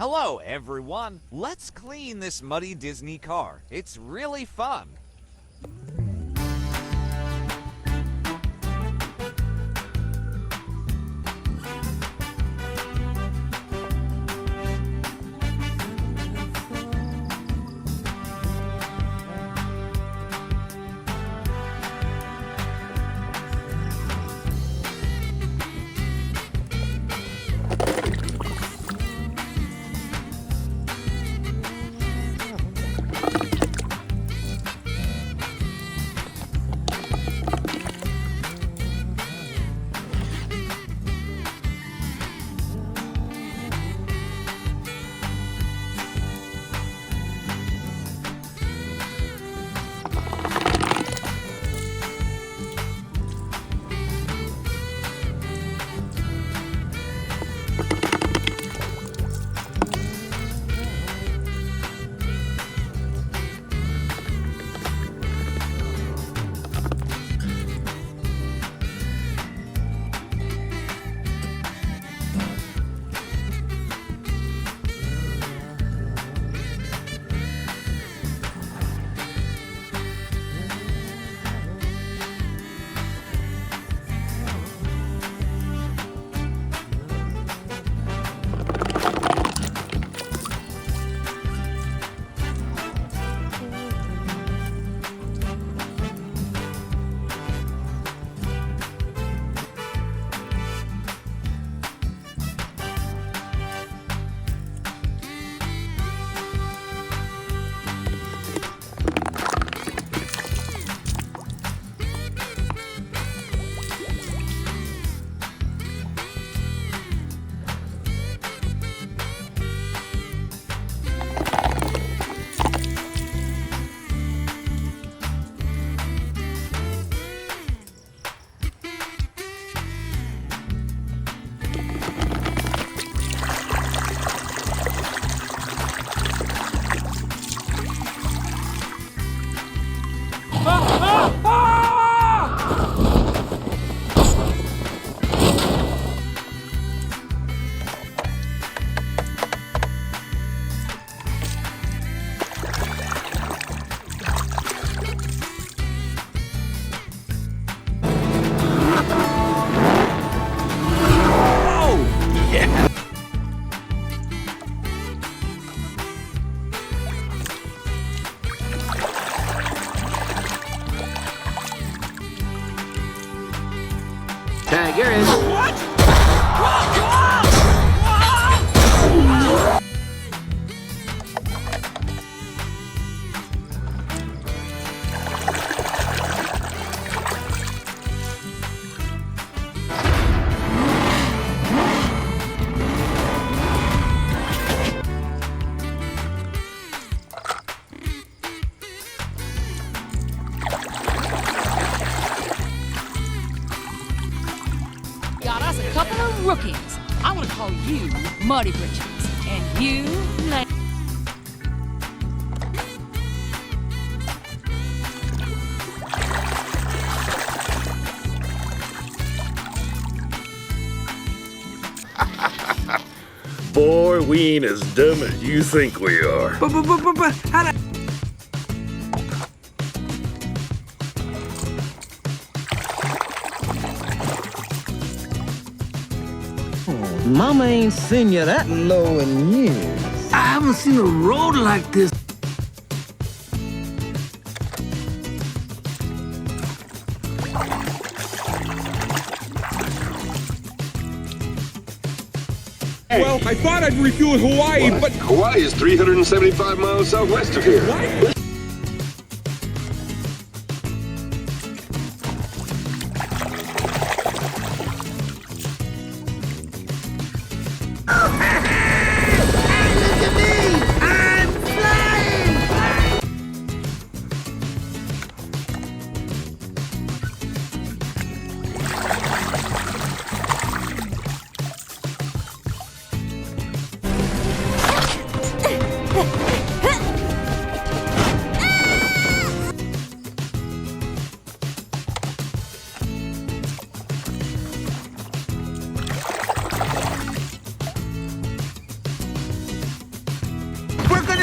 Hello, everyone. Let's clean this muddy Disney car. It's really fun. Tag, you're in. What? Got us a couple of rookies. I want to call you Muddy Britches, and you, Boy, we ain't as dumb as you think we are. But how do... Mama ain't seen you that low in years. I haven't seen a road like this. Well, I thought I'd refuel in Hawaii, but... Hawaii is 375 miles southwest of here. What?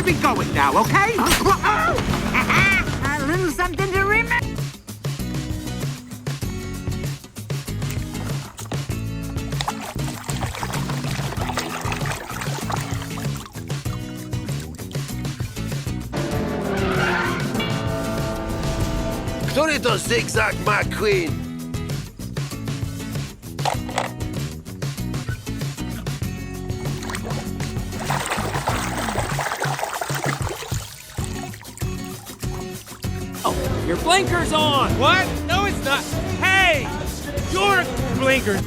me going now, okay? A little something to remember. Torito zigzag, my queen. Your blinker's on! What? No, it's not. Hey! Your blinker!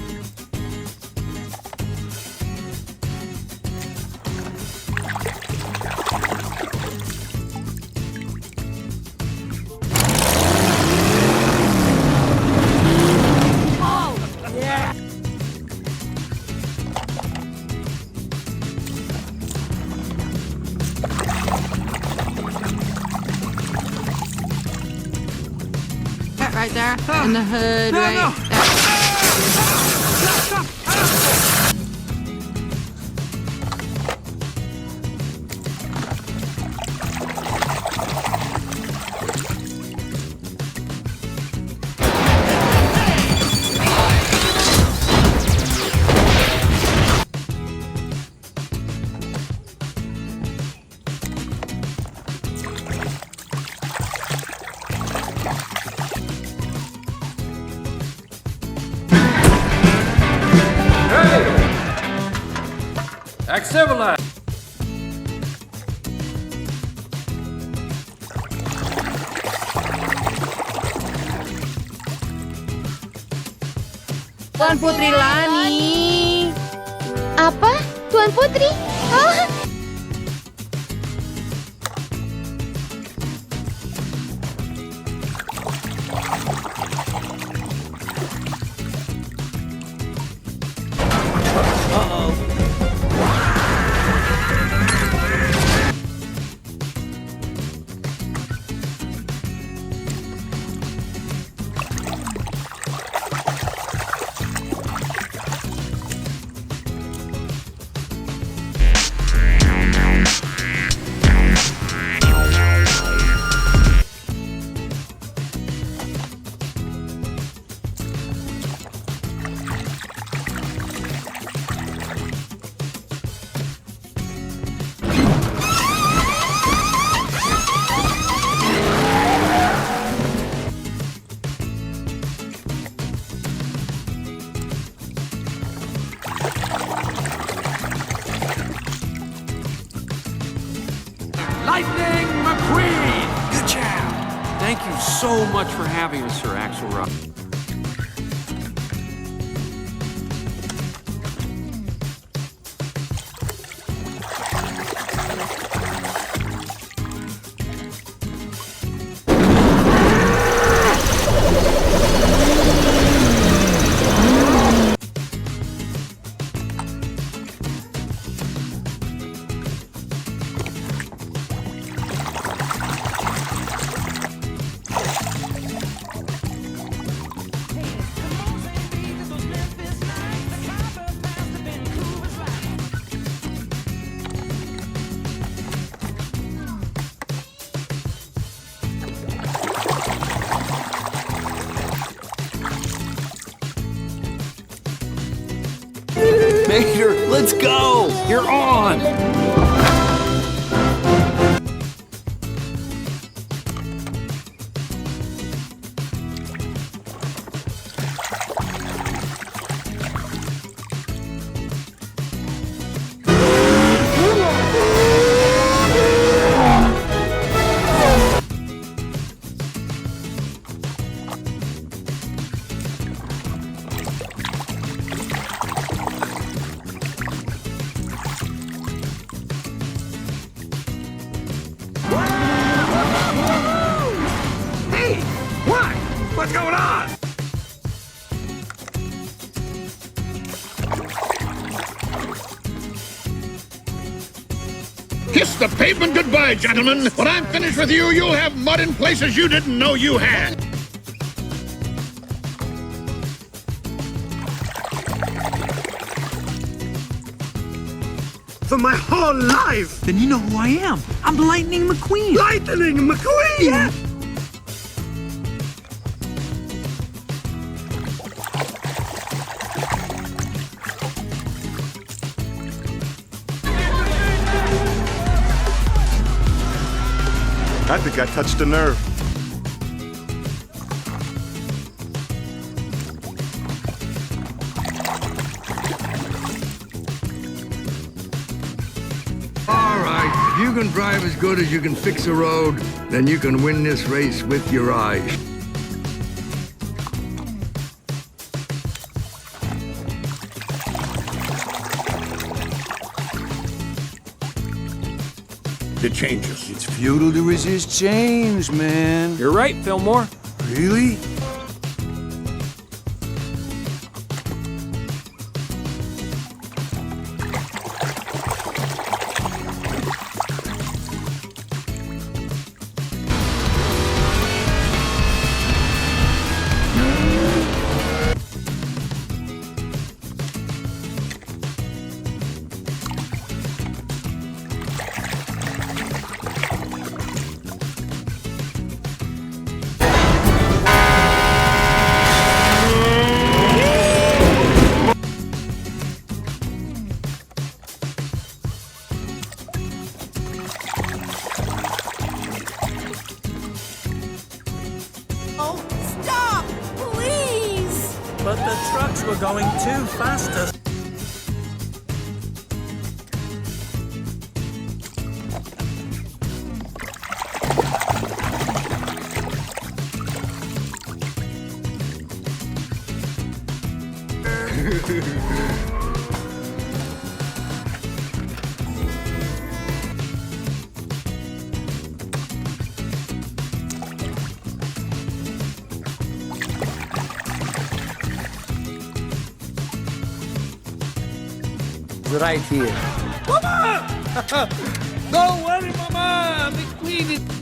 Right there, in the hood, right there. Act civilized! Tuan Putri Lani. Apa? Tuan Putri? Oh. Lightning McQueen! Good job! Thank you so much for having us, Sir Axelrod. Mater, let's go! You're on! What's going on? Kiss the pavement goodbye, gentlemen. When I'm finished with you, you'll have mud in places you didn't know you had. for my whole life. Then you know who I am. I'm Lightning McQueen. Lightning McQueen. Yeah. I think I touched a nerve. All right, if you can drive as good as you can fix a road, then you can win this race with your eyes. It changes. It's futile to resist change, man. You're right, Fillmore. Really? Stop! Please! But the trucks were going too fast. Right here. Mama! Don't worry, Mama! McQueen is